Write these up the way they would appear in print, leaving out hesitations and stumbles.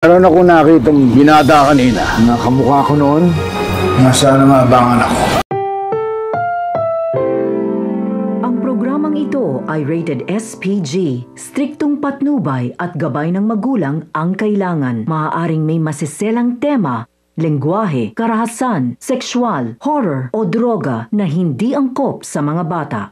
Meron ako nakitang binata kanina. Nakamukha ko noon. Nasaan na maabangan ako. Ang programang ito ay rated SPG. Striktong patnubay at gabay ng magulang ang kailangan. Maaaring may masiselang tema, lengguwahe, karahasan, sexual, horror o droga na hindi angkop sa mga bata.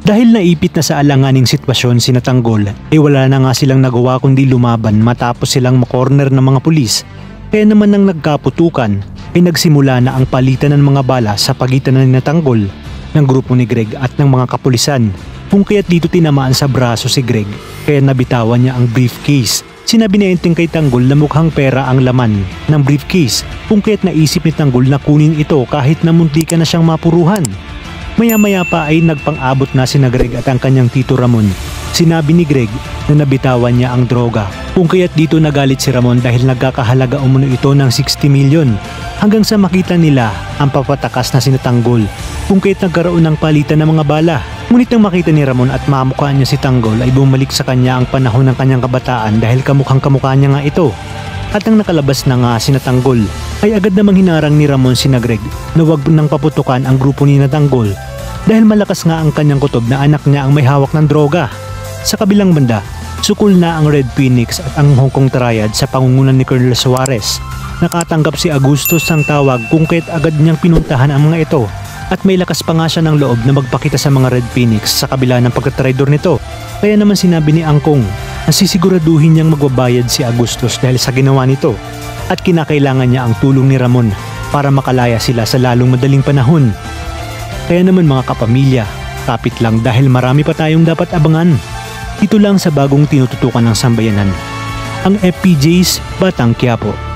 Dahil naipit na sa alanganing sitwasyon sina Tanggol, ay wala na nga silang nagawa kundi lumaban matapos silang makorner ng mga pulis. Kaya naman nang nagkaputukan, ay nagsimula na ang palitan ng mga bala sa pagitan na ni Tanggol, ng grupo ni Greg at ng mga kapulisan. Kung kaya't dito tinamaan sa braso si Greg, kaya nabitawan niya ang briefcase. Sinabi ni Enteng kay Tanggol na mukhang pera ang laman ng briefcase, kung kaya't naisip ni Tanggol na kunin ito kahit na muntikan na siyang mapuruhan. Maya-maya pa ay nagpang-abot na sina Greg at ang kanyang tito Ramon. Sinabi ni Greg na nabitawan niya ang droga. Kung kaya't dito nagalit si Ramon dahil nagkakahalaga umano ito ng 60 milyon. Hanggang sa makita nila ang papatakas na sina Tanggol. Kung kaya't nagkaroon ng palitan ng mga bala. Ngunit nang makita ni Ramon at mamukhaan niya si Tanggol ay bumalik sa kanya ang panahon ng kanyang kabataan dahil kamukhang kamukha niya nga ito. At nang nakalabas na nga sina Tanggol, ay agad namang hinarang ni Ramon sina Greg na huwag nang paputukan ang grupo ni Tanggol dahil malakas nga ang kanyang kutob na anak niya ang may hawak ng droga. Sa kabilang banda, sukol na ang Red Phoenix at ang Hong Kong Triad sa pangungunan ni Colonel Suarez. Nakatanggap si Agustos ng tawag kung kaya't agad niyang pinuntahan ang mga ito at may lakas pa nga siya ng loob na magpakita sa mga Red Phoenix sa kabila ng pagkatraidor nito. Kaya naman sinabi ni Angkong na sisiguraduhin niyang magbabayad si Agustos dahil sa ginawa nito at kinakailangan niya ang tulong ni Ramon para makalaya sila sa lalong madaling panahon. Kaya naman mga kapamilya, kapit lang dahil marami pa tayong dapat abangan. Dito lang sa bagong tinututukan ng sambayanan, ang FPJ's Batang Quiapo.